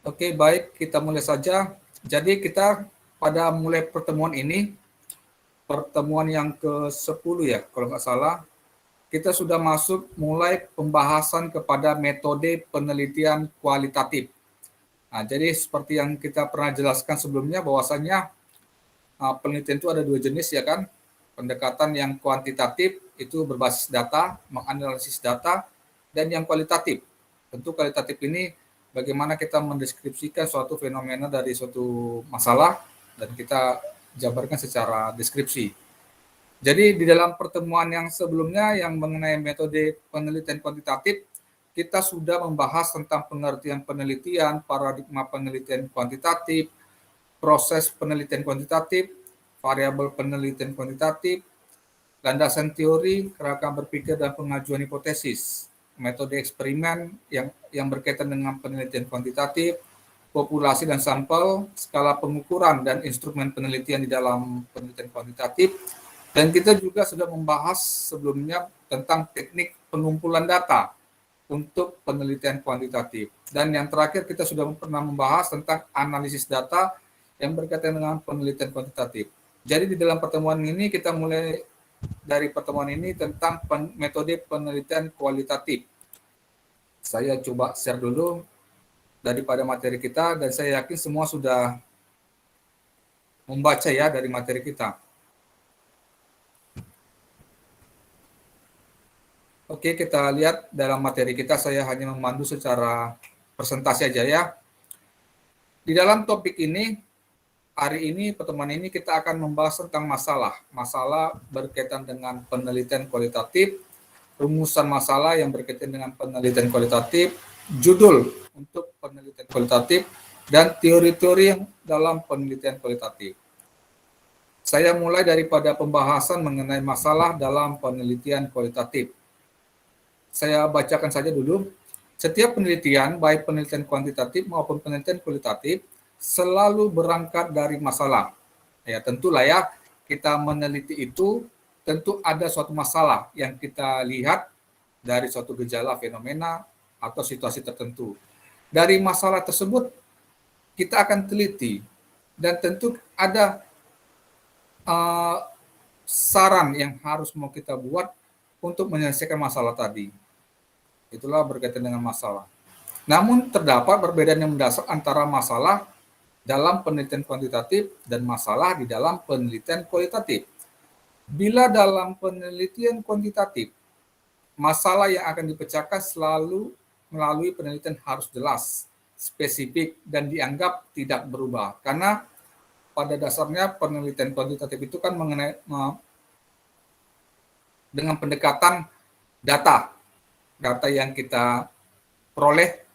Oke, baik, kita mulai saja. Jadi kita pada mulai pertemuan ini, pertemuan yang ke-10 ya, kalau nggak salah, kita sudah masuk mulai pembahasan kepada metode penelitian kualitatif. Nah, jadi seperti yang kita pernah jelaskan sebelumnya bahwasanya penelitian itu ada dua jenis ya kan. Pendekatan yang kuantitatif itu berbasis data, menganalisis data, dan yang kualitatif. Tentu kualitatif ini bagaimana kita mendeskripsikan suatu fenomena dari suatu masalah dan kita jabarkan secara deskripsi. Jadi di dalam pertemuan yang sebelumnya yang mengenai metode penelitian kuantitatif, kita sudah membahas tentang pengertian penelitian, paradigma penelitian kuantitatif, proses penelitian kuantitatif, variabel penelitian kuantitatif, landasan teori, kerangka berpikir dan pengajuan hipotesis, metode eksperimen yang berkaitan dengan penelitian kuantitatif, populasi dan sampel, skala pengukuran dan instrumen penelitian di dalam penelitian kuantitatif, dan kita juga sudah membahas sebelumnya tentang teknik pengumpulan data untuk penelitian kuantitatif. Dan yang terakhir kita sudah pernah membahas tentang analisis data yang berkaitan dengan penelitian kuantitatif. Jadi di dalam pertemuan ini kita mulai dari pertemuan ini tentang metode penelitian kualitatif. Saya coba share dulu daripada materi kita dan saya yakin semua sudah membaca ya dari materi kita. Oke, kita lihat dalam materi kita, saya hanya memandu secara presentasi aja ya. Di dalam topik ini, hari ini, pertemuan ini kita akan membahas tentang masalah berkaitan dengan penelitian kualitatif, rumusan masalah yang berkaitan dengan penelitian kualitatif, judul untuk penelitian kualitatif, dan teori-teori yang dalam penelitian kualitatif. Saya mulai daripada pembahasan mengenai masalah dalam penelitian kualitatif. Saya bacakan saja dulu. Setiap penelitian, baik penelitian kuantitatif maupun penelitian kualitatif, selalu berangkat dari masalah. Ya, tentulah ya, kita meneliti itu tentu ada suatu masalah yang kita lihat dari suatu gejala, fenomena, atau situasi tertentu. Dari masalah tersebut, kita akan teliti. Dan tentu ada saran yang harus mau kita buat untuk menyelesaikan masalah tadi. Itulah berkaitan dengan masalah. Namun terdapat perbedaan yang mendasar antara masalah dalam penelitian kuantitatif dan masalah di dalam penelitian kualitatif. Bila dalam penelitian kuantitatif, masalah yang akan dipecahkan selalu melalui penelitian harus jelas, spesifik, dan dianggap tidak berubah. Karena pada dasarnya penelitian kuantitatif itu kan mengenai dengan pendekatan data yang kita peroleh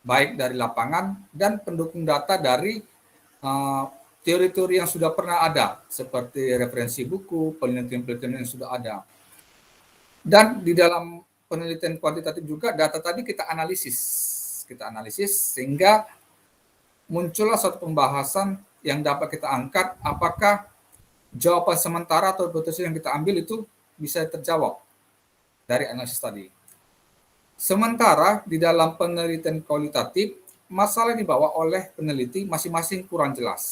baik dari lapangan dan pendukung data dari teori-teori yang sudah pernah ada seperti referensi buku, penelitian-penelitian yang sudah ada. Dan di dalam penelitian kuantitatif juga data tadi kita analisis sehingga muncullah suatu pembahasan yang dapat kita angkat apakah jawaban sementara atau hipotesis yang kita ambil itu bisa terjawab dari analisis tadi. Sementara di dalam penelitian kualitatif, masalah yang dibawa oleh peneliti masing-masing kurang jelas,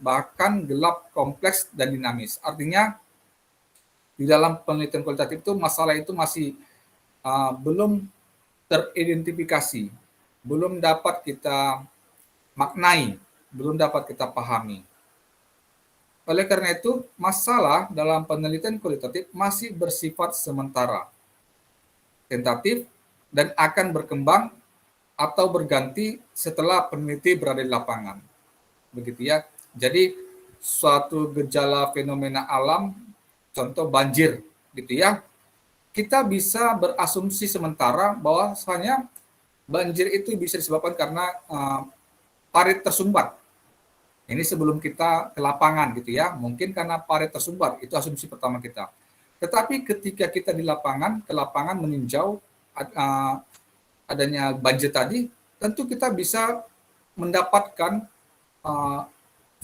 bahkan gelap, kompleks, dan dinamis. Artinya, di dalam penelitian kualitatif itu masalah itu masih belum teridentifikasi, belum dapat kita maknai, belum dapat kita pahami. Oleh karena itu, masalah dalam penelitian kualitatif masih bersifat sementara, tentatif, dan akan berkembang atau berganti setelah peneliti berada di lapangan. Begitu ya. Jadi suatu gejala fenomena alam, contoh banjir gitu ya. Kita bisa berasumsi sementara bahwasanya banjir itu bisa disebabkan karena parit tersumbat. Ini sebelum kita ke lapangan gitu ya. Mungkin karena parit tersumbat, itu asumsi pertama kita. Tetapi ketika kita di lapangan, ke lapangan meninjau adanya banjir tadi, tentu kita bisa mendapatkan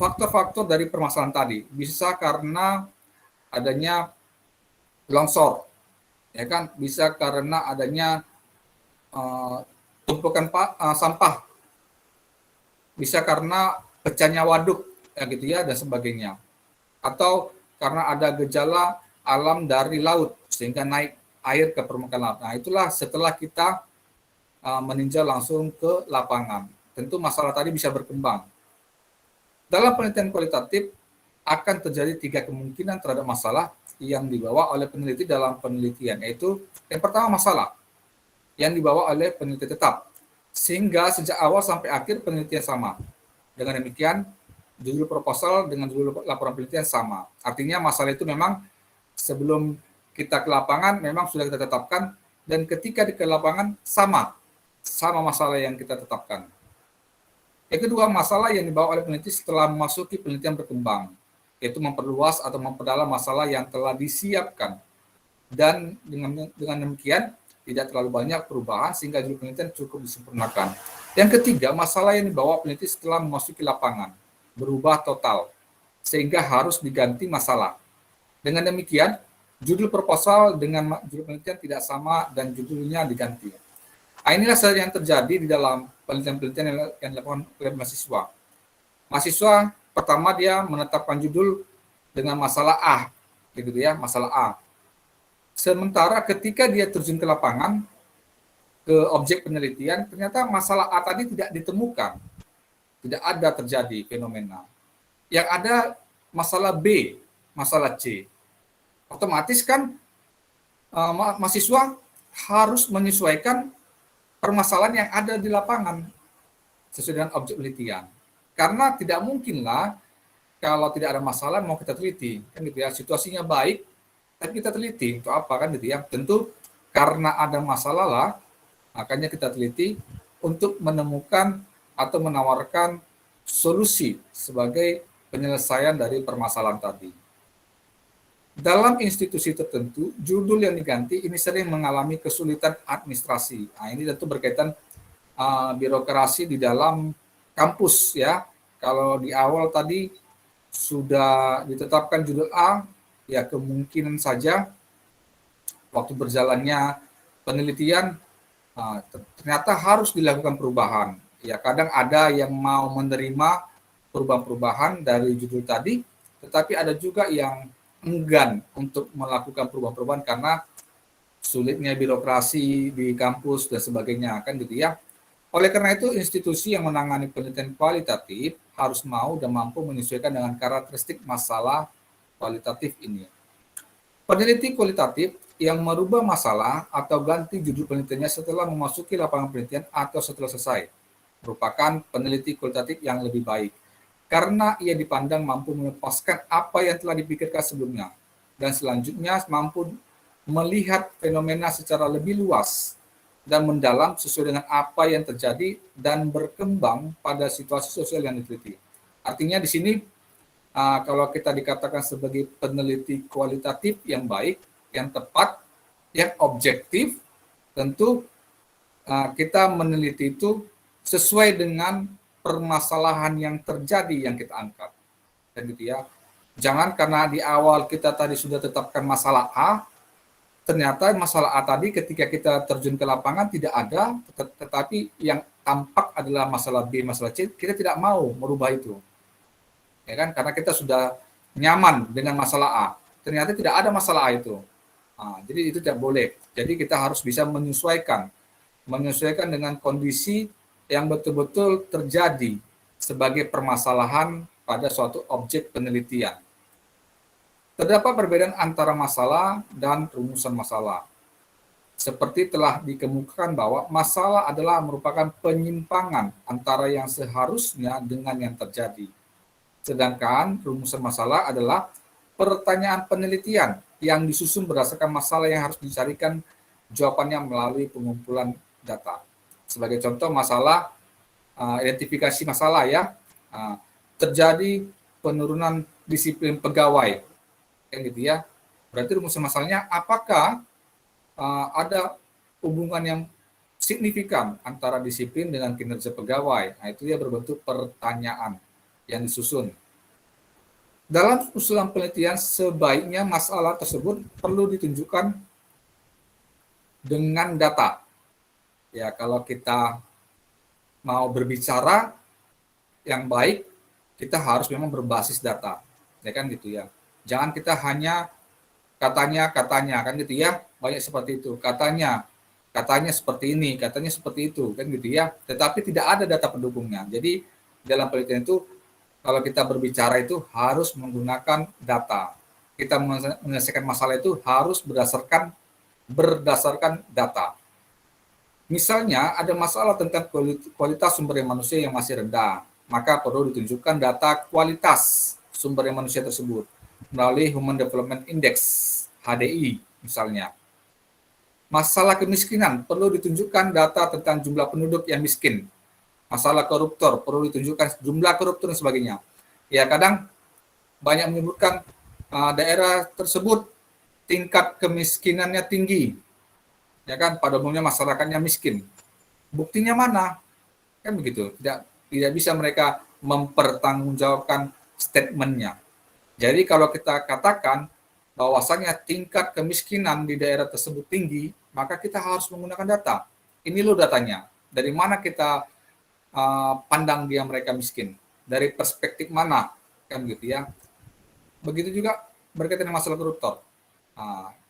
faktor-faktor dari permasalahan tadi. Bisa karena adanya longsor, ya kan? Bisa karena adanya tumpukan sampah bisa karena pecahnya waduk, ya gitu ya, dan sebagainya. Atau karena ada gejala alam dari laut, sehingga naik air ke permukaan laut. Nah, itulah setelah kita meninjau langsung ke lapangan. Tentu masalah tadi bisa berkembang. Dalam penelitian kualitatif, akan terjadi 3 kemungkinan terhadap masalah yang dibawa oleh peneliti dalam penelitian, yaitu yang pertama masalah yang dibawa oleh peneliti tetap, sehingga sejak awal sampai akhir penelitian sama. Dengan demikian, judul proposal dengan judul laporan penelitian sama. Artinya masalah itu memang sebelum kita ke lapangan memang sudah kita tetapkan, dan ketika di ke lapangan sama masalah yang kita tetapkan. Yang kedua, masalah yang dibawa oleh peneliti setelah memasuki penelitian berkembang, yaitu memperluas atau memperdalam masalah yang telah disiapkan. Dan dengan demikian, tidak terlalu banyak perubahan sehingga judul penelitian cukup disempurnakan. Yang ketiga, masalah yang dibawa peneliti setelah memasuki lapangan, berubah total, sehingga harus diganti masalah. Dengan demikian, judul proposal dengan judul penelitian tidak sama dan judulnya diganti. Nah, inilah yang terjadi di dalam penelitian-penelitian yang dilakukan oleh mahasiswa. Mahasiswa pertama dia menetapkan judul dengan masalah A, gitu ya, masalah A. Sementara ketika dia terjun ke lapangan, ke objek penelitian, ternyata masalah A tadi tidak ditemukan, tidak ada terjadi fenomena. Yang ada masalah B, masalah C. Otomatis kan mahasiswa harus menyesuaikan permasalahan yang ada di lapangan sesuai dengan objek penelitian. Karena tidak mungkinlah kalau tidak ada masalah mau kita teliti, kan gitu ya. Situasinya baik, tapi kita teliti untuk apa kan gitu ya. Tentu karena ada masalah lah, makanya kita teliti untuk menemukan atau menawarkan solusi sebagai penyelesaian dari permasalahan tadi. Dalam institusi tertentu, judul yang diganti ini sering mengalami kesulitan administrasi. Nah, ini tentu berkaitan birokrasi di dalam kampus ya. Kalau di awal tadi sudah ditetapkan judul A, ya kemungkinan saja waktu berjalannya penelitian ternyata harus dilakukan perubahan. Ya kadang ada yang mau menerima perubahan-perubahan dari judul tadi, tetapi ada juga yang enggan untuk melakukan perubahan-perubahan karena sulitnya birokrasi di kampus dan sebagainya kan gitu ya. Oleh karena itu institusi yang menangani penelitian kualitatif harus mau dan mampu menyesuaikan dengan karakteristik masalah kualitatif ini. Peneliti kualitatif yang merubah masalah atau ganti judul penelitiannya setelah memasuki lapangan penelitian atau setelah selesai merupakan peneliti kualitatif yang lebih baik karena ia dipandang mampu melepaskan apa yang telah dipikirkan sebelumnya dan selanjutnya mampu melihat fenomena secara lebih luas dan mendalam sesuai dengan apa yang terjadi dan berkembang pada situasi sosial yang diteliti. Artinya di sini kalau kita dikatakan sebagai peneliti kualitatif yang baik, yang tepat, yang objektif, tentu kita meneliti itu sesuai dengan permasalahan yang terjadi yang kita angkat. Dan gitu ya. Jangan karena di awal kita tadi sudah tetapkan masalah A, ternyata masalah A tadi ketika kita terjun ke lapangan tidak ada, tetapi yang tampak adalah masalah B, masalah C, kita tidak mau merubah itu. Ya kan? Karena kita sudah nyaman dengan masalah A. Ternyata tidak ada masalah A itu. Jadi itu tidak boleh. Jadi kita harus bisa menyesuaikan dengan kondisi yang betul-betul terjadi sebagai permasalahan pada suatu objek penelitian. Terdapat perbedaan antara masalah dan rumusan masalah. Seperti telah dikemukakan bahwa masalah adalah merupakan penyimpangan antara yang seharusnya dengan yang terjadi. Sedangkan rumusan masalah adalah pertanyaan penelitian yang disusun berdasarkan masalah yang harus dicarikan jawabannya melalui pengumpulan data. Sebagai contoh masalah identifikasi masalah ya, terjadi penurunan disiplin pegawai, kan gitu ya. Berarti rumusan masalahnya apakah ada hubungan yang signifikan antara disiplin dengan kinerja pegawai. Nah, itu ya berbentuk pertanyaan yang disusun. Dalam usulan penelitian, sebaiknya masalah tersebut perlu ditunjukkan dengan data. Ya, kalau kita mau berbicara, yang baik, kita harus memang berbasis data, ya kan gitu ya. Jangan kita hanya katanya kan gitu ya, banyak seperti itu. Katanya seperti ini, katanya seperti itu, kan gitu ya. Tetapi tidak ada data pendukungnya. Jadi dalam penelitian itu kalau kita berbicara itu harus menggunakan data. Kita menyelesaikan masalah itu harus berdasarkan data. Misalnya ada masalah tentang kualitas sumber daya manusia yang masih rendah, maka perlu ditunjukkan data kualitas sumber daya manusia tersebut melalui Human Development Index (HDI) misalnya. Masalah kemiskinan perlu ditunjukkan data tentang jumlah penduduk yang miskin. Masalah koruptor perlu ditunjukkan jumlah koruptor dan sebagainya. Ya kadang banyak menyebutkan daerah tersebut tingkat kemiskinannya tinggi, ya kan, pada umumnya masyarakatnya miskin. Buktinya mana? Kan begitu. Tidak bisa mereka mempertanggungjawabkan statementnya. Jadi kalau kita katakan bahwasanya tingkat kemiskinan di daerah tersebut tinggi, maka kita harus menggunakan data. Ini loh datanya. Dari mana kita pandang dia mereka miskin? Dari perspektif mana? Kan gitu ya. Begitu juga berkaitan dengan masalah koruptor.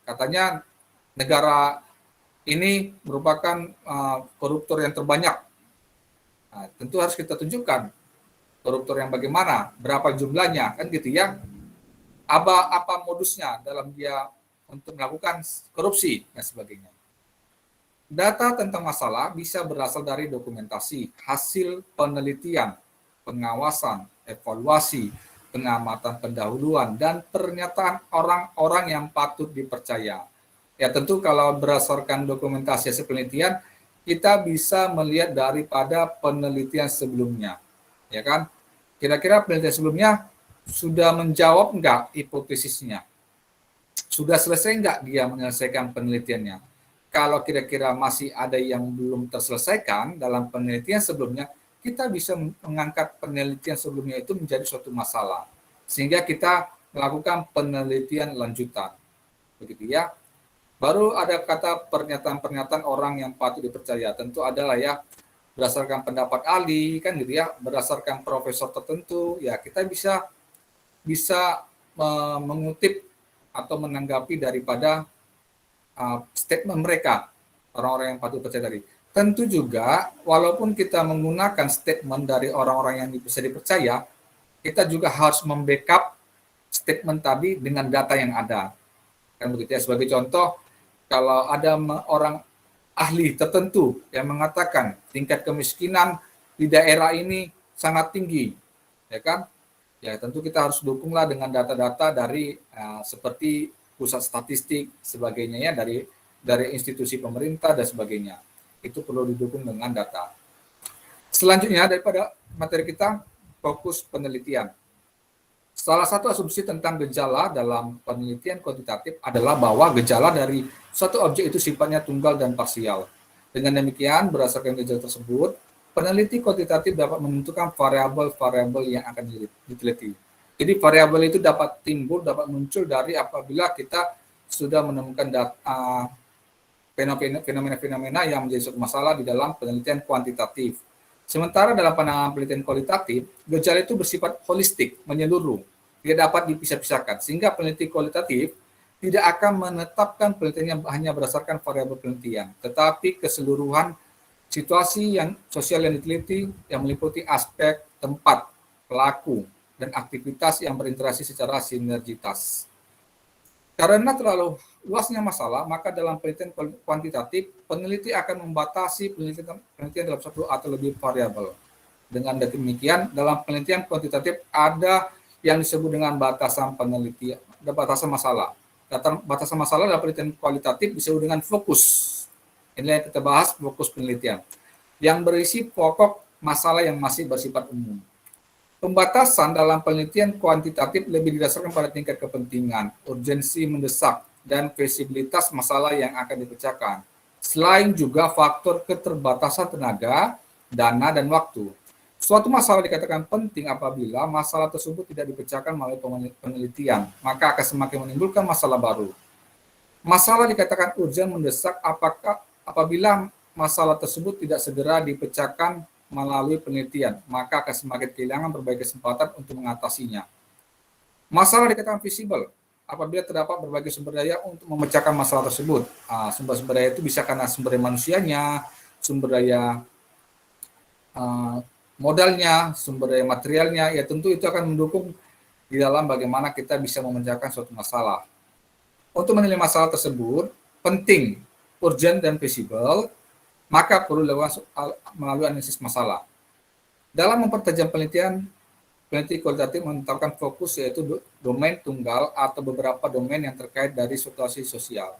Katanya negara ini merupakan koruptor yang terbanyak. Tentu harus kita tunjukkan koruptor yang bagaimana, berapa jumlahnya, kan gitu ya. Apa modusnya dalam dia untuk melakukan korupsi dan sebagainya. Data tentang masalah bisa berasal dari dokumentasi, hasil penelitian, pengawasan, evaluasi, pengamatan pendahuluan, dan pernyataan orang-orang yang patut dipercaya. Ya tentu kalau berdasarkan dokumentasi hasil penelitian, kita bisa melihat daripada penelitian sebelumnya. Ya kan? Kira-kira penelitian sebelumnya sudah menjawab enggak hipotesisnya? Sudah selesai enggak dia menyelesaikan penelitiannya? Kalau kira-kira masih ada yang belum terselesaikan dalam penelitian sebelumnya, kita bisa mengangkat penelitian sebelumnya itu menjadi suatu masalah. Sehingga kita melakukan penelitian lanjutan. Begitu ya. Baru ada kata pernyataan-pernyataan orang yang patut dipercaya. Tentu adalah ya berdasarkan pendapat ahli kan gitu ya, berdasarkan profesor tertentu, ya kita bisa mengutip atau menanggapi daripada statement mereka, orang-orang yang patut percaya tadi. Tentu juga, walaupun kita menggunakan statement dari orang-orang yang bisa dipercaya, kita juga harus membackup statement tadi dengan data yang ada. Kan begitu ya, sebagai contoh, kalau ada orang ahli tertentu yang mengatakan tingkat kemiskinan di daerah ini sangat tinggi, ya kan? Ya tentu kita harus dukunglah dengan data-data dari seperti pusat statistik sebagainya ya, dari institusi pemerintah dan sebagainya. Itu perlu didukung dengan data. Selanjutnya daripada materi kita, fokus penelitian. Salah satu asumsi tentang gejala dalam penelitian kuantitatif adalah bahwa gejala dari suatu objek itu sifatnya tunggal dan parsial. Dengan demikian, berdasarkan gejala tersebut, peneliti kuantitatif dapat menentukan variabel-variabel yang akan diteliti. Jadi variabel itu dapat timbul, dapat muncul dari apabila kita sudah menemukan fenomena-fenomena yang menjadi suatu masalah di dalam penelitian kuantitatif. Sementara dalam pandangan penelitian kualitatif, gejala itu bersifat holistik, menyeluruh, tidak dapat dipisah-pisahkan, sehingga peneliti kualitatif tidak akan menetapkan penelitiannya hanya berdasarkan variabel penelitian, tetapi keseluruhan situasi yang sosial yang diteliti yang meliputi aspek tempat, pelaku, dan aktivitas yang berinteraksi secara sinergitas. Karena terlalu luasnya masalah, maka dalam penelitian kuantitatif, peneliti akan membatasi penelitian dalam satu atau lebih variabel. Dengan demikian, dalam penelitian kuantitatif ada yang disebut dengan batasan penelitian, batasan masalah. Batasan masalah dalam penelitian kualitatif disebut dengan fokus. Ini yang kita bahas, fokus penelitian. Yang berisi pokok masalah yang masih bersifat umum. Pembatasan dalam penelitian kuantitatif lebih didasarkan pada tingkat kepentingan, urgensi mendesak, dan visibilitas masalah yang akan dipecahkan. Selain juga faktor keterbatasan tenaga, dana, dan waktu. Suatu masalah dikatakan penting apabila masalah tersebut tidak dipecahkan melalui penelitian, maka akan semakin menimbulkan masalah baru. Masalah dikatakan urgent mendesak apabila masalah tersebut tidak segera dipecahkan melalui penelitian, maka akan semakin kehilangan berbagai kesempatan untuk mengatasinya. Masalah dikatakan visible apabila terdapat berbagai sumber daya untuk memecahkan masalah tersebut. Sumber-sumber daya itu bisa karena sumber daya manusianya, sumber daya modalnya, sumber daya materialnya, ya tentu itu akan mendukung di dalam bagaimana kita bisa memecahkan suatu masalah. Untuk menilai masalah tersebut, penting, urgent, dan visible, maka perlu dilakukan melalui analisis masalah. Dalam mempertajam penelitian, peneliti kualitatif menetapkan fokus yaitu domain tunggal atau beberapa domain yang terkait dari situasi sosial.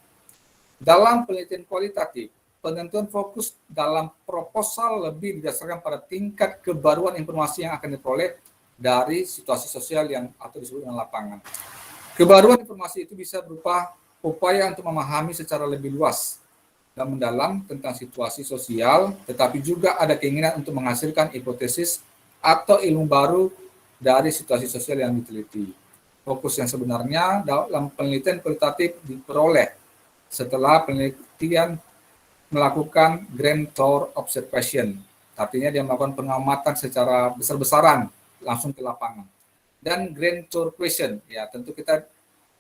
Dalam penelitian kualitatif, penentuan fokus dalam proposal lebih didasarkan pada tingkat kebaruan informasi yang akan diperoleh dari situasi sosial yang atau disebut dengan lapangan. Kebaruan informasi itu bisa berupa upaya untuk memahami secara lebih luas dan mendalam tentang situasi sosial, tetapi juga ada keinginan untuk menghasilkan hipotesis atau ilmu baru dari situasi sosial yang diteliti. Fokus yang sebenarnya dalam penelitian kualitatif diperoleh setelah penelitian melakukan grand tour observation, artinya dia melakukan pengamatan secara besar-besaran langsung ke lapangan. Dan grand tour question, ya tentu kita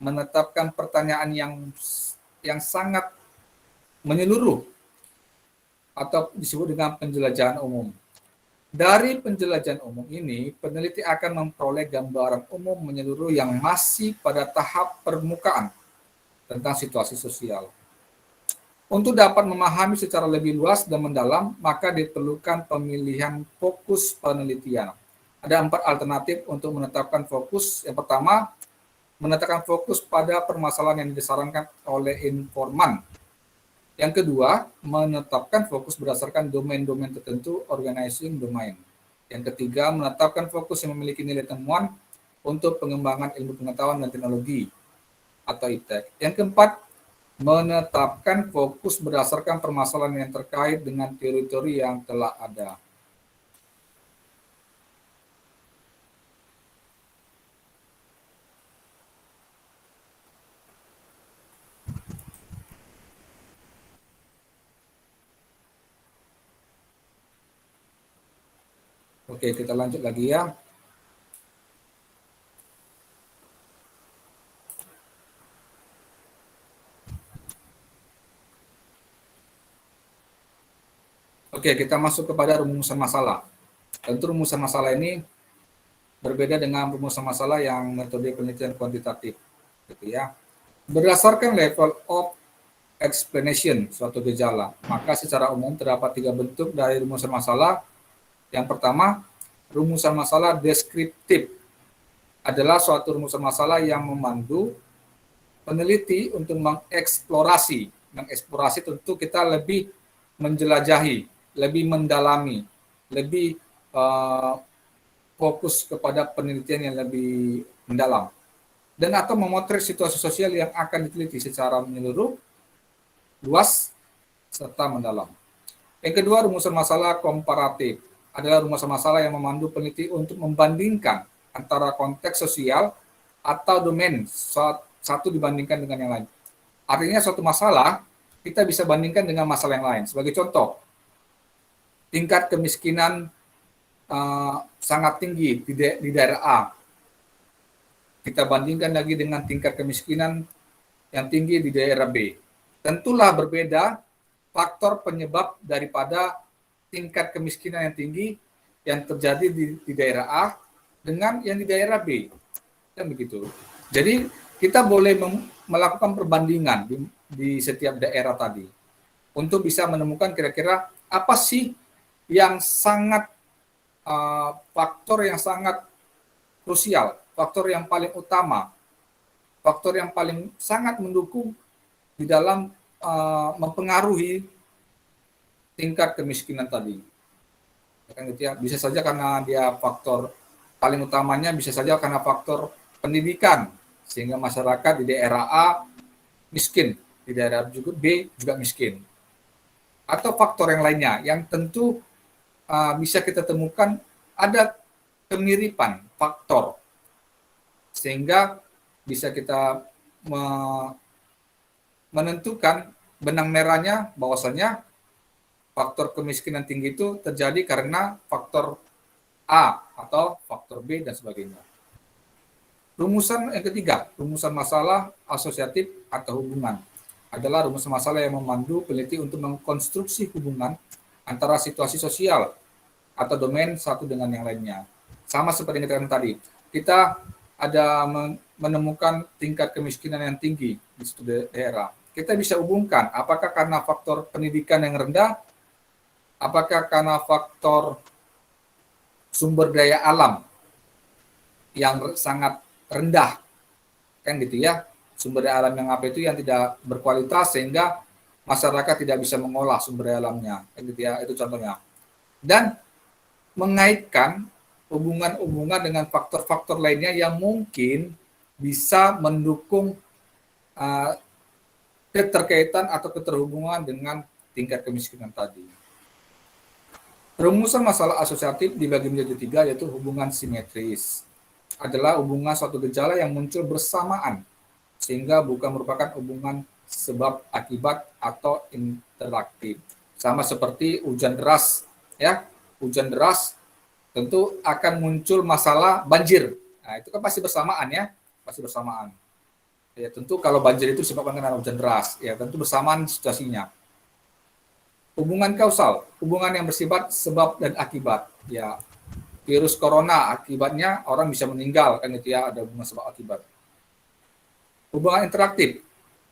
menetapkan pertanyaan yang sangat menyeluruh atau disebut dengan penjelajahan umum. Dari penjelajahan umum ini, peneliti akan memperoleh gambaran umum menyeluruh yang masih pada tahap permukaan tentang situasi sosial. Untuk dapat memahami secara lebih luas dan mendalam, maka diperlukan pemilihan fokus penelitian. Ada 4 alternatif untuk menetapkan fokus. Yang pertama, menetapkan fokus pada permasalahan yang disarankan oleh informan. Yang kedua, menetapkan fokus berdasarkan domain-domain tertentu, organizing domain. Yang ketiga, menetapkan fokus yang memiliki nilai temuan untuk pengembangan ilmu pengetahuan dan teknologi atau IPTEK. Yang keempat, menetapkan fokus berdasarkan permasalahan yang terkait dengan teori-teori yang telah ada. Oke, kita lanjut lagi ya. Oke, kita masuk kepada rumusan masalah. Tentu rumusan masalah ini berbeda dengan rumusan masalah yang metode penelitian kuantitatif, gitu ya. Berdasarkan level of explanation suatu gejala, maka secara umum terdapat 3 bentuk dari rumusan masalah. Yang pertama, rumusan masalah deskriptif adalah suatu rumusan masalah yang memandu peneliti untuk mengeksplorasi. Mengeksplorasi tentu kita lebih menjelajahi, lebih mendalami, lebih fokus kepada penelitian yang lebih mendalam. Dan atau memotret situasi sosial yang akan diteliti secara menyeluruh, luas, serta mendalam. Yang kedua, rumusan masalah komparatif adalah rumusan masalah yang memandu peneliti untuk membandingkan antara konteks sosial atau domain satu dibandingkan dengan yang lain. Artinya suatu masalah kita bisa bandingkan dengan masalah yang lain. Sebagai contoh, tingkat kemiskinan sangat tinggi di daerah A. Kita bandingkan lagi dengan tingkat kemiskinan yang tinggi di daerah B. Tentulah berbeda faktor penyebab daripada tingkat kemiskinan yang tinggi yang terjadi di daerah A dengan yang di daerah B. Kan begitu. Jadi kita boleh melakukan perbandingan di setiap daerah tadi untuk bisa menemukan kira-kira apa sih yang sangat faktor yang sangat krusial, faktor yang paling utama, faktor yang paling sangat mendukung di dalam mempengaruhi tingkat kemiskinan tadi. Bisa saja karena dia faktor paling utamanya, bisa saja karena faktor pendidikan, sehingga masyarakat di daerah A miskin, di daerah B juga miskin. Atau faktor yang lainnya, yang tentu bisa kita temukan ada kemiripan faktor, sehingga bisa kita menentukan benang merahnya bahwasanya faktor kemiskinan tinggi itu terjadi karena faktor A atau faktor B dan sebagainya. Rumusan yang ketiga, rumusan masalah asosiatif atau hubungan adalah rumusan masalah yang memandu peneliti untuk mengkonstruksi hubungan antara situasi sosial atau domain satu dengan yang lainnya. Sama seperti yang kita katakan tadi, kita ada menemukan tingkat kemiskinan yang tinggi di suatu daerah. Kita bisa hubungkan apakah karena faktor pendidikan yang rendah, apakah karena faktor sumber daya alam yang sangat rendah, kan gitu ya, sumber daya alam yang apa itu yang tidak berkualitas sehingga masyarakat tidak bisa mengolah sumber daya alamnya, kan gitu ya, itu contohnya. Dan mengaitkan hubungan-hubungan dengan faktor-faktor lainnya yang mungkin bisa mendukung keterkaitan atau keterhubungan dengan tingkat kemiskinan tadi. Rumusan masalah asosiatif dibagi menjadi tiga, yaitu hubungan simetris. Adalah hubungan suatu gejala yang muncul bersamaan, sehingga bukan merupakan hubungan sebab akibat atau interaktif. Sama seperti hujan deras, ya, hujan deras tentu akan muncul masalah banjir. Nah, itu kan pasti bersamaan ya, pasti bersamaan. Ya, tentu kalau banjir itu disebabkan karena hujan deras, ya tentu bersamaan situasinya. Hubungan kausal, hubungan yang bersifat sebab dan akibat. Ya, virus corona akibatnya orang bisa meninggal, kan itu ya, ada hubungan sebab akibat. Hubungan interaktif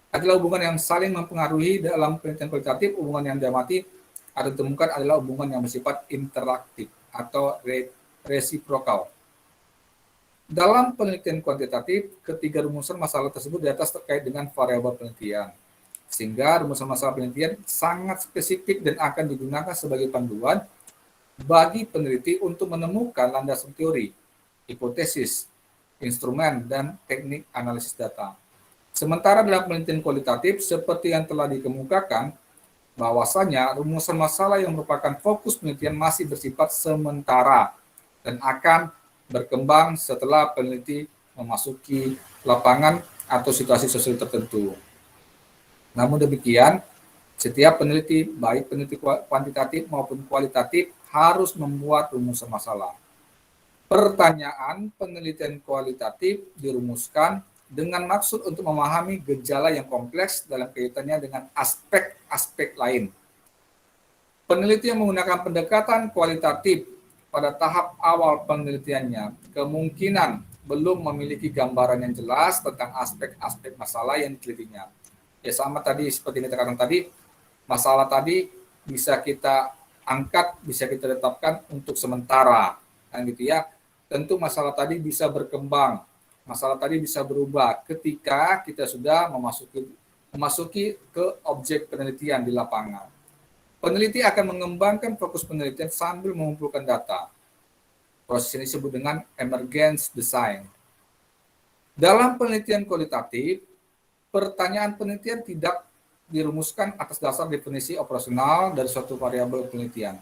adalah hubungan yang saling mempengaruhi. Dalam penelitian kualitatif, hubungan yang diamati atau ditemukan adalah hubungan yang bersifat interaktif atau resiprokal. Dalam penelitian kuantitatif, ketiga rumusan masalah tersebut di atas terkait dengan variabel penelitian. Sehingga rumusan masalah penelitian sangat spesifik dan akan digunakan sebagai panduan bagi peneliti untuk menemukan landasan teori, hipotesis, instrumen, dan teknik analisis data. Sementara dalam penelitian kualitatif, seperti yang telah dikemukakan, bahwasanya rumusan masalah yang merupakan fokus penelitian masih bersifat sementara dan akan berkembang setelah peneliti memasuki lapangan atau situasi sosial tertentu. Namun demikian, setiap peneliti, baik peneliti kuantitatif maupun kualitatif, harus membuat rumusan masalah. Pertanyaan penelitian kualitatif dirumuskan dengan maksud untuk memahami gejala yang kompleks dalam kaitannya dengan aspek-aspek lain. Peneliti yang menggunakan pendekatan kualitatif pada tahap awal penelitiannya kemungkinan belum memiliki gambaran yang jelas tentang aspek-aspek masalah yang ditelitinya. Ya sama tadi seperti yang dikatakan tadi, masalah tadi bisa kita angkat, bisa kita tetapkan untuk sementara, kan gitu ya. Tentu masalah tadi bisa berkembang, masalah tadi bisa berubah ketika kita sudah memasuki ke objek penelitian di lapangan. Peneliti akan mengembangkan fokus penelitian sambil mengumpulkan data. Proses ini disebut dengan emergence design. Dalam penelitian kualitatif, pertanyaan penelitian tidak dirumuskan atas dasar definisi operasional dari suatu variabel penelitian.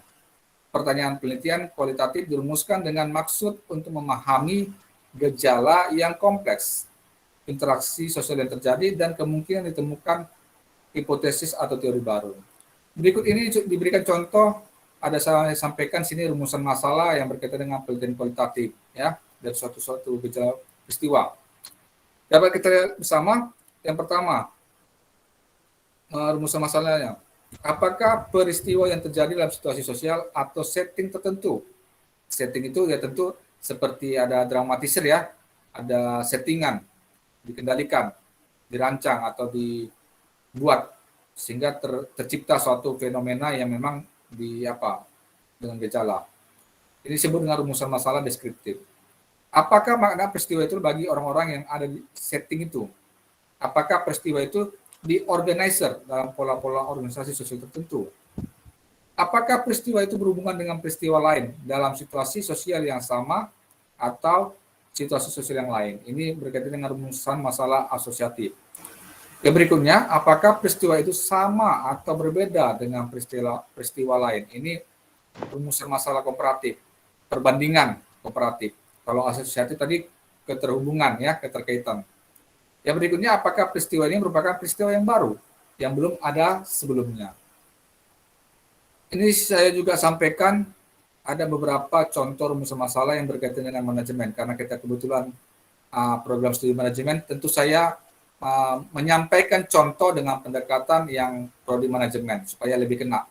Pertanyaan penelitian kualitatif dirumuskan dengan maksud untuk memahami gejala yang kompleks, interaksi sosial yang terjadi, dan kemungkinan ditemukan hipotesis atau teori baru. Berikut ini diberikan contoh, ada saya sampaikan sini rumusan masalah yang berkaitan dengan penelitian kualitatif, ya, dari suatu gejala peristiwa. Dapat kita lihat bersama. Yang pertama, rumusan masalahnya. Apakah peristiwa yang terjadi dalam situasi sosial atau setting tertentu? Setting itu ya tentu seperti ada dramatisir ya, ada settingan, dikendalikan, dirancang atau dibuat sehingga tercipta suatu fenomena yang memang dengan gejala. Ini disebut dengan rumusan masalah deskriptif. Apakah makna peristiwa itu bagi orang-orang yang ada di setting itu? Apakah peristiwa itu diorganizer dalam pola-pola organisasi sosial tertentu? Apakah peristiwa itu berhubungan dengan peristiwa lain dalam situasi sosial yang sama atau situasi sosial yang lain? Ini berkaitan dengan rumusan masalah asosiatif. Yang berikutnya, apakah peristiwa itu sama atau berbeda dengan peristiwa lain? Ini rumusan masalah komparatif, perbandingan komparatif. Kalau asosiatif tadi keterhubungan ya, keterkaitan. Yang berikutnya, apakah peristiwa ini merupakan peristiwa yang baru, yang belum ada sebelumnya? Ini saya juga sampaikan ada beberapa contoh rumus masalah yang berkaitan dengan manajemen. Karena kita kebetulan program studi manajemen, tentu saya menyampaikan contoh dengan pendekatan yang prodi manajemen supaya lebih kena.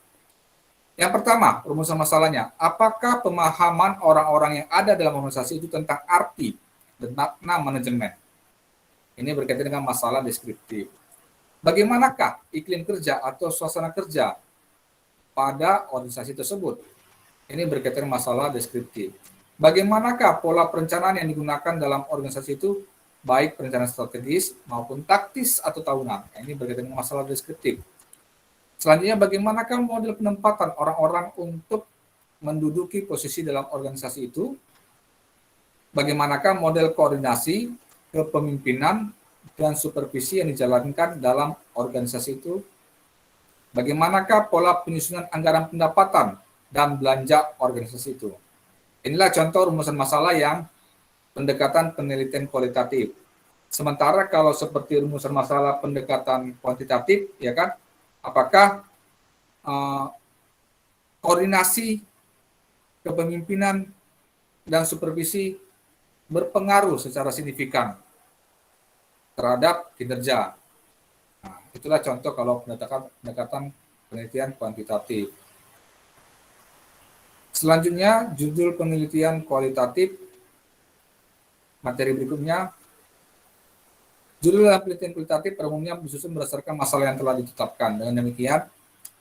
Yang pertama, rumusan masalahnya, apakah pemahaman orang-orang yang ada dalam organisasi itu tentang arti dan makna manajemen? Ini berkaitan dengan masalah deskriptif. Bagaimanakah iklim kerja atau suasana kerja pada organisasi tersebut? Ini berkaitan dengan masalah deskriptif. Bagaimanakah pola perencanaan yang digunakan dalam organisasi itu, baik perencanaan strategis maupun taktis atau tahunan? Ini berkaitan dengan masalah deskriptif. Selanjutnya, bagaimanakah model penempatan orang-orang untuk menduduki posisi dalam organisasi itu? Bagaimanakah model koordinasi, kepemimpinan, dan supervisi yang dijalankan dalam organisasi itu? Bagaimanakah pola penyusunan anggaran pendapatan dan belanja organisasi itu? Inilah contoh rumusan masalah yang pendekatan penelitian kualitatif. Sementara kalau seperti rumusan masalah pendekatan kuantitatif, ya kan, apakah koordinasi, kepemimpinan, dan supervisi berpengaruh secara signifikan terhadap kinerja. Nah, itulah contoh kalau pendekatan penelitian kuantitatif. Selanjutnya, judul penelitian kualitatif, materi berikutnya. Judul dalam penelitian kualitatif pada umumnya disusun berdasarkan masalah yang telah ditetapkan. Dengan demikian,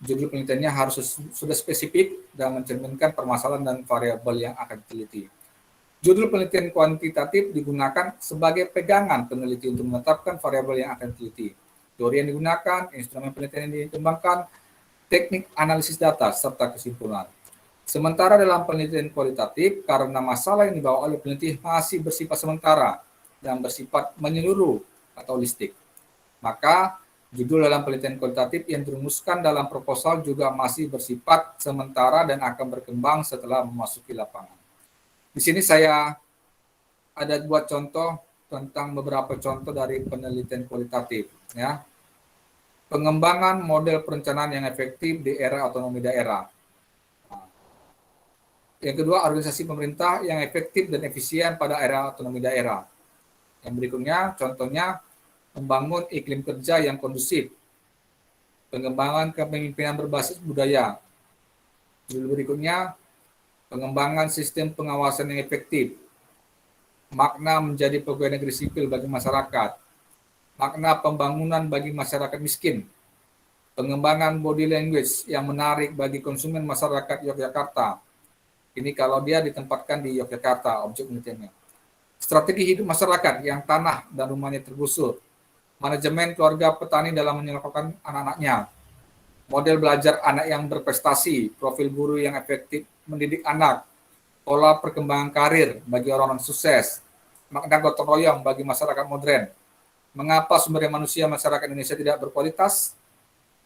judul penelitiannya harus sudah spesifik dan mencerminkan permasalahan dan variabel yang akan diteliti. Judul penelitian kuantitatif digunakan sebagai pegangan peneliti untuk menetapkan variabel yang akan diteliti. Teori yang digunakan, instrumen penelitian yang dikembangkan, teknik analisis data, serta kesimpulan. Sementara dalam penelitian kualitatif, karena masalah yang dibawa oleh peneliti masih bersifat sementara dan bersifat menyeluruh atau holistik, maka judul dalam penelitian kualitatif yang dirumuskan dalam proposal juga masih bersifat sementara dan akan berkembang setelah memasuki lapangan. Di sini saya ada buat contoh tentang beberapa contoh dari penelitian kualitatif, ya. Pengembangan model perencanaan yang efektif di era otonomi daerah. Yang kedua, organisasi pemerintah yang efektif dan efisien pada era otonomi daerah. Yang berikutnya, contohnya membangun iklim kerja yang kondusif, pengembangan kepemimpinan berbasis budaya. Judul berikutnya, pengembangan sistem pengawasan yang efektif, makna menjadi pegawai negeri sipil bagi masyarakat, makna pembangunan bagi masyarakat miskin, pengembangan body language yang menarik bagi konsumen masyarakat Yogyakarta. Ini kalau dia ditempatkan di Yogyakarta, objek penelitiannya. Strategi hidup masyarakat yang tanah dan rumahnya tergusur, manajemen keluarga petani dalam menyekolahkan anak-anaknya, model belajar anak yang berprestasi, profil guru yang efektif mendidik anak, pola perkembangan karir bagi orang-orang sukses, makna gotong royong bagi masyarakat modern, mengapa sumber daya manusia masyarakat Indonesia tidak berkualitas,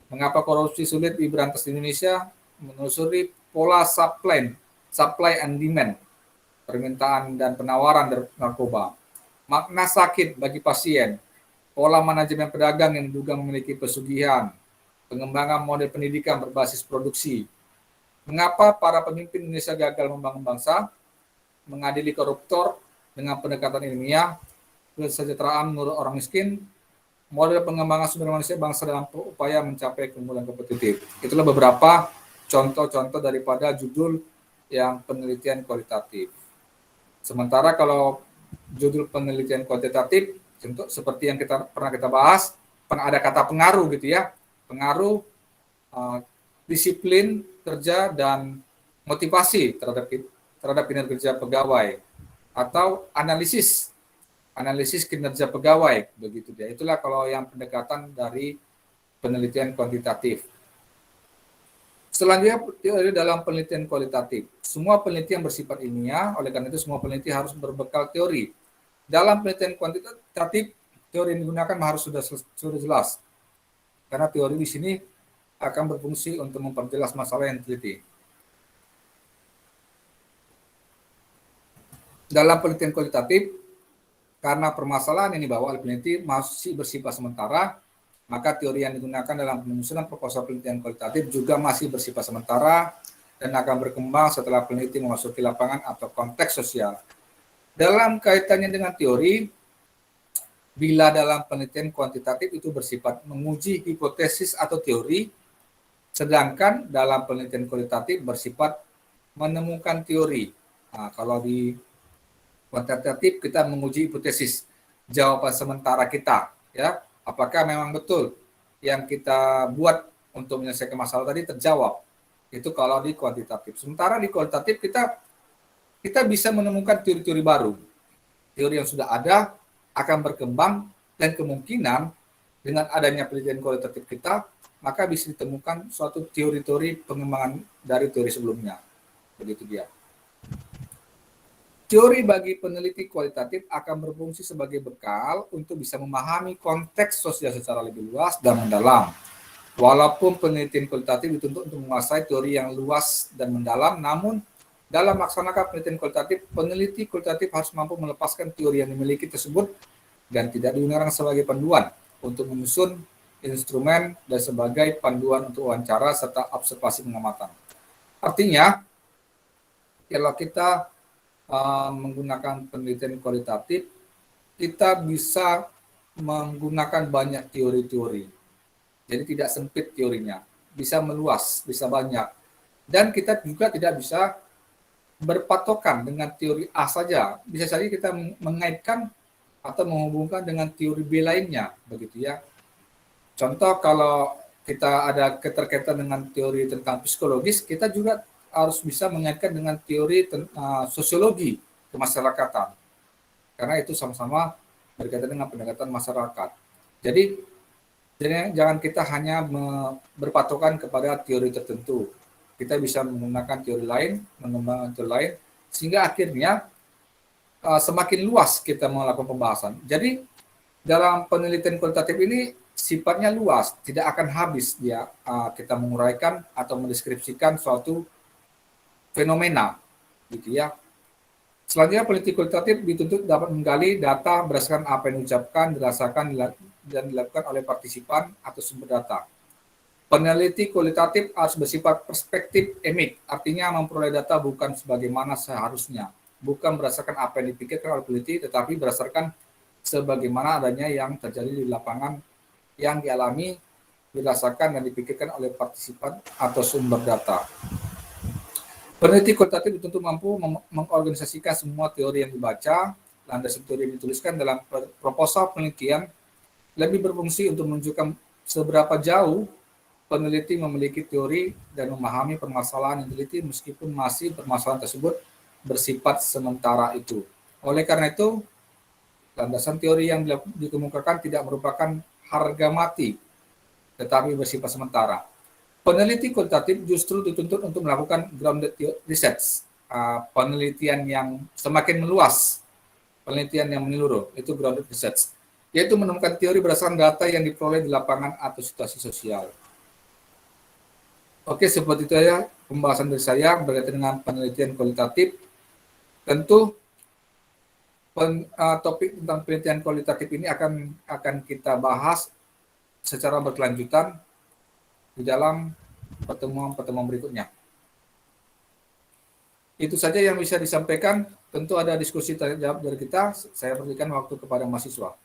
mengapa korupsi sulit diberantas di Indonesia, menelusuri pola supply and demand, permintaan dan penawaran narkoba, makna sakit bagi pasien, pola manajemen pedagang yang diduga memiliki pesugihan, pengembangan model pendidikan berbasis produksi, mengapa para pemimpin Indonesia gagal membangun bangsa, mengadili koruptor dengan pendekatan ilmiah, kesejahteraan menurut orang miskin, model pengembangan sumber manusia bangsa dalam upaya mencapai keunggulan kompetitif. Itulah beberapa contoh-contoh daripada judul yang penelitian kualitatif. Sementara kalau judul penelitian kuantitatif, contoh seperti yang pernah kita bahas, ada kata pengaruh gitu ya, pengaruh disiplin kerja dan motivasi terhadap kinerja pegawai, atau analisis kinerja pegawai, begitu dia. Itulah kalau yang pendekatan dari penelitian kuantitatif. Selanjutnya, teori dalam penelitian kualitatif. Semua penelitian bersifat ilmiah, oleh karena itu semua peneliti harus berbekal teori. Dalam penelitian kuantitatif, teori yang digunakan harus sudah jelas. Karena teori di sini akan berfungsi untuk memperjelas masalah yang diteliti. Dalam penelitian kualitatif, karena permasalahan yang dibawa oleh peneliti masih bersifat sementara, maka teori yang digunakan dalam penyusunan proposal penelitian kualitatif juga masih bersifat sementara dan akan berkembang setelah peneliti memasuki lapangan atau konteks sosial. Dalam kaitannya dengan teori, bila dalam penelitian kuantitatif itu bersifat menguji hipotesis atau teori, sedangkan dalam penelitian kualitatif bersifat menemukan teori. Nah, kalau di kuantitatif kita menguji hipotesis, jawaban sementara kita, ya, apakah memang betul yang kita buat untuk menyelesaikan masalah tadi terjawab. Itu kalau di kuantitatif. Sementara di kualitatif kita bisa menemukan teori-teori baru. Teori yang sudah ada akan berkembang dan kemungkinan dengan adanya penelitian kualitatif kita, maka bisa ditemukan suatu teori-teori pengembangan dari teori sebelumnya. Begitu dia. Teori bagi peneliti kualitatif akan berfungsi sebagai bekal untuk bisa memahami konteks sosial secara lebih luas dan mendalam. Walaupun penelitian kualitatif dituntut untuk menguasai teori yang luas dan mendalam, namun dalam melaksanakan penelitian kualitatif, peneliti kualitatif harus mampu melepaskan teori yang dimiliki tersebut dan tidak digunakan sebagai panduan untuk menyusun instrumen dan sebagai panduan untuk wawancara serta observasi pengamatan. Artinya, kalau kita menggunakan penelitian kualitatif, kita bisa menggunakan banyak teori-teori. Jadi tidak sempit teorinya, bisa meluas, bisa banyak. Dan kita juga tidak bisa berpatokan dengan teori A saja. Bisa saja kita mengaitkan atau menghubungkan dengan teori B lainnya, begitu ya. Contoh kalau kita ada keterkaitan dengan teori tentang psikologis, kita juga harus bisa mengaitkan dengan teori sosiologi kemasyarakatan. Karena itu sama-sama berkaitan dengan pendekatan masyarakat. Jadi jangan kita hanya berpatokan kepada teori tertentu. Kita bisa menggunakan teori lain, mengembangkan teori lain, sehingga akhirnya semakin luas kita melakukan pembahasan. Jadi dalam penelitian kualitatif ini sifatnya luas, tidak akan habis dia kita menguraikan atau mendeskripsikan suatu fenomena, gitu ya. Selanjutnya, peneliti kualitatif dituntut dapat menggali data berdasarkan apa yang diucapkan, dirasakan, dan dilakukan oleh partisipan atau sumber data. Peneliti kualitatif harus bersifat perspektif emik, artinya memperoleh data bukan sebagaimana seharusnya, bukan berdasarkan apa yang dipikirkan oleh peneliti, tetapi berdasarkan sebagaimana adanya yang terjadi di lapangan yang dialami, dirasakan, dan dipikirkan oleh partisipan atau sumber data. Peneliti kualitatif dituntut mampu mengorganisasikan semua teori yang dibaca, landasan teori yang dituliskan dalam proposal penelitian, lebih berfungsi untuk menunjukkan seberapa jauh peneliti memiliki teori dan memahami permasalahan yang diteliti meskipun masih permasalahan tersebut bersifat sementara itu. Oleh karena itu, landasan teori yang dikemukakan tidak merupakan harga mati, tetapi bersifat sementara. Peneliti kualitatif justru dituntut untuk melakukan grounded research, penelitian yang semakin meluas, penelitian yang menyeluruh, itu grounded research, yaitu menemukan teori berdasarkan data yang diperoleh di lapangan atau situasi sosial. Oke, seperti itu ya pembahasan dari saya berkaitan dengan penelitian kualitatif. Tentu topik tentang penelitian kualitatif ini akan kita bahas secara berkelanjutan di dalam pertemuan-pertemuan berikutnya. Itu saja yang bisa disampaikan. Tentu ada diskusi jawab dari kita. Saya berikan waktu kepada mahasiswa.